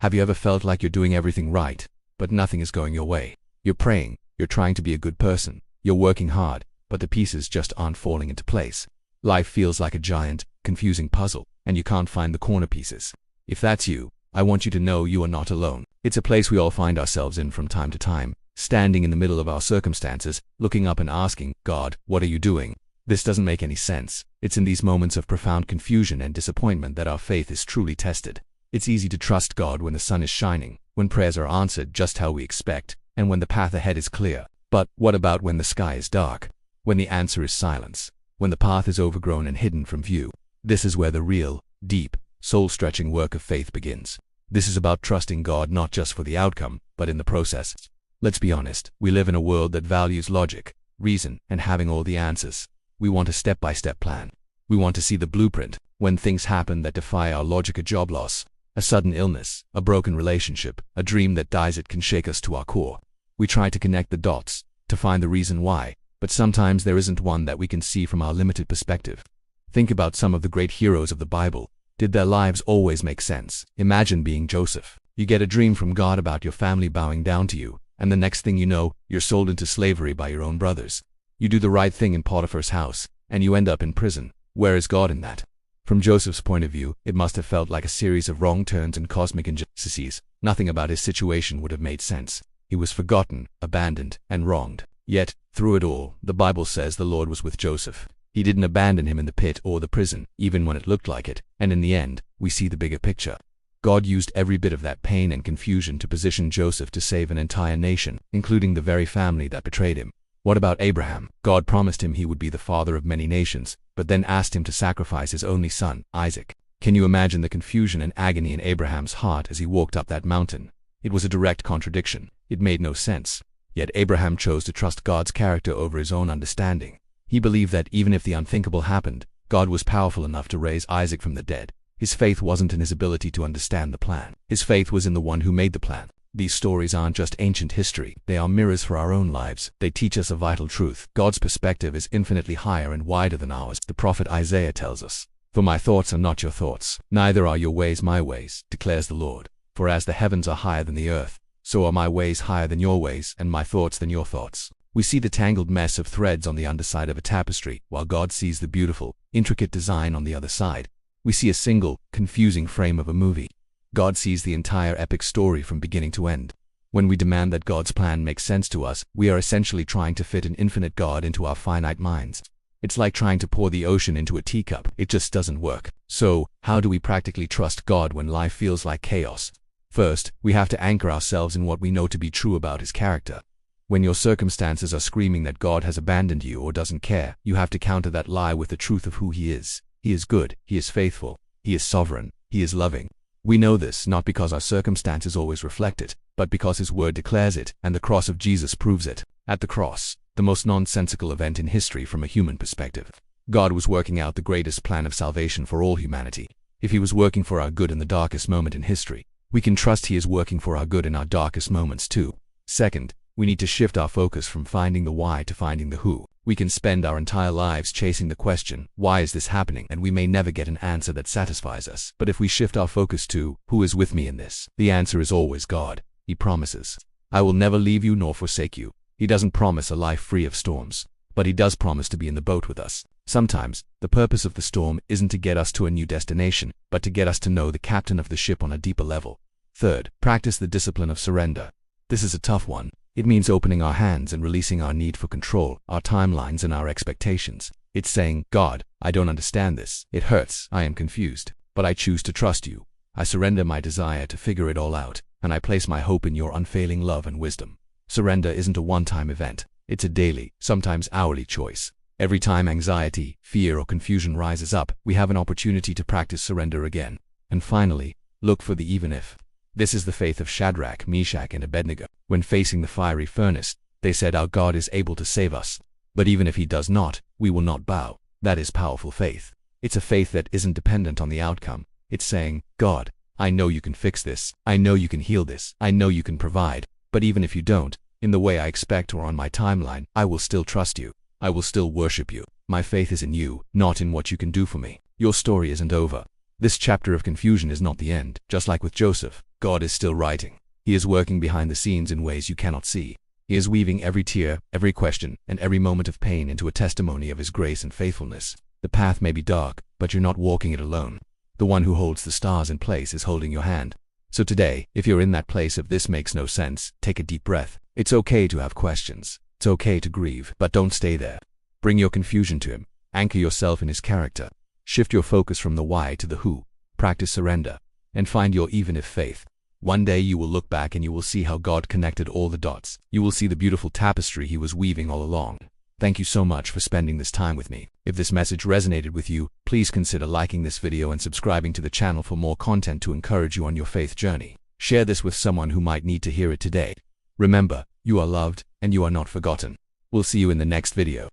Have you ever felt like you're doing everything right, but nothing is going your way? You're praying, you're trying to be a good person, you're working hard, but the pieces just aren't falling into place. Life feels like a giant, confusing puzzle, and you can't find the corner pieces. If that's you, I want you to know you are not alone. It's a place we all find ourselves in from time to time, standing in the middle of our circumstances, looking up and asking, God, what are you doing? This doesn't make any sense. It's in these moments of profound confusion and disappointment that our faith is truly tested. It's easy to trust God when the sun is shining, when prayers are answered just how we expect, and when the path ahead is clear. But what about when the sky is dark? When the answer is silence? When the path is overgrown and hidden from view? This is where the real, deep, soul-stretching work of faith begins. This is about trusting God not just for the outcome, but in the process. Let's be honest, we live in a world that values logic, reason, and having all the answers. We want a step-by-step plan. We want to see the blueprint. When things happen that defy our logic, a job loss, a sudden illness, a broken relationship, a dream that dies, it can shake us to our core. We try to connect the dots, to find the reason why, but sometimes there isn't one that we can see from our limited perspective. Think about some of the great heroes of the Bible. Did their lives always make sense? Imagine being Joseph. You get a dream from God about your family bowing down to you, and the next thing you know, you're sold into slavery by your own brothers. You do the right thing in Potiphar's house, and you end up in prison. Where is God in that? From Joseph's point of view, it must have felt like a series of wrong turns and cosmic injustices. Nothing about his situation would have made sense. He was forgotten, abandoned, and wronged. Yet, through it all, the Bible says the Lord was with Joseph. He didn't abandon him in the pit or the prison, even when it looked like it, and in the end, we see the bigger picture. God used every bit of that pain and confusion to position Joseph to save an entire nation, including the very family that betrayed him. What about Abraham? God promised him he would be the father of many nations, but then asked him to sacrifice his only son, Isaac. Can you imagine the confusion and agony in Abraham's heart as he walked up that mountain? It was a direct contradiction. It made no sense. Yet Abraham chose to trust God's character over his own understanding. He believed that even if the unthinkable happened, God was powerful enough to raise Isaac from the dead. His faith wasn't in his ability to understand the plan. His faith was in the one who made the plan. These stories aren't just ancient history, they are mirrors for our own lives. They teach us a vital truth. God's perspective is infinitely higher and wider than ours. The prophet Isaiah tells us, "For my thoughts are not your thoughts, neither are your ways my ways, declares the Lord. For as the heavens are higher than the earth, so are my ways higher than your ways, and my thoughts than your thoughts." We see the tangled mess of threads on the underside of a tapestry, while God sees the beautiful, intricate design on the other side. We see a single, confusing frame of a movie. God sees the entire epic story from beginning to end. When we demand that God's plan makes sense to us, we are essentially trying to fit an infinite God into our finite minds. It's like trying to pour the ocean into a teacup. It just doesn't work. So, how do we practically trust God when life feels like chaos? First, we have to anchor ourselves in what we know to be true about His character. When your circumstances are screaming that God has abandoned you or doesn't care, you have to counter that lie with the truth of who He is. He is good, He is faithful, He is sovereign, He is loving. We know this not because our circumstances always reflect it, but because His word declares it, and the cross of Jesus proves it. At the cross, the most nonsensical event in history from a human perspective, God was working out the greatest plan of salvation for all humanity. If He was working for our good in the darkest moment in history, we can trust He is working for our good in our darkest moments too. Second, we need to shift our focus from finding the why to finding the who. We can spend our entire lives chasing the question, why is this happening? And we may never get an answer that satisfies us. But if we shift our focus to, who is with me in this? The answer is always God. He promises, "I will never leave you nor forsake you." He doesn't promise a life free of storms, but He does promise to be in the boat with us. Sometimes, the purpose of the storm isn't to get us to a new destination, but to get us to know the captain of the ship on a deeper level. Third, practice the discipline of surrender. This is a tough one. It means opening our hands and releasing our need for control, our timelines and our expectations. It's saying, God, I don't understand this. It hurts. I am confused. But I choose to trust you. I surrender my desire to figure it all out, and I place my hope in your unfailing love and wisdom. Surrender isn't a one-time event. It's a daily, sometimes hourly choice. Every time anxiety, fear, or confusion rises up, we have an opportunity to practice surrender again. And finally, look for the even if. This is the faith of Shadrach, Meshach, and Abednego. When facing the fiery furnace, they said, "Our God is able to save us. But even if He does not, we will not bow." That is powerful faith. It's a faith that isn't dependent on the outcome. It's saying, God, I know you can fix this. I know you can heal this. I know you can provide. But even if you don't, in the way I expect or on my timeline, I will still trust you. I will still worship you. My faith is in you, not in what you can do for me. Your story isn't over. This chapter of confusion is not the end. Just like with Joseph, God is still writing. He is working behind the scenes in ways you cannot see. He is weaving every tear, every question, and every moment of pain into a testimony of His grace and faithfulness. The path may be dark, but you're not walking it alone. The one who holds the stars in place is holding your hand. So today, if you're in that place of this makes no sense, take a deep breath. It's okay to have questions. It's okay to grieve, but don't stay there. Bring your confusion to Him. Anchor yourself in His character. Shift your focus from the why to the who. Practice surrender, and find your even if faith. One day you will look back and you will see how God connected all the dots. You will see the beautiful tapestry He was weaving all along. Thank you so much for spending this time with me. If this message resonated with you, please consider liking this video and subscribing to the channel for more content to encourage you on your faith journey. Share this with someone who might need to hear it today. Remember, you are loved and you are not forgotten. We'll see you in the next video.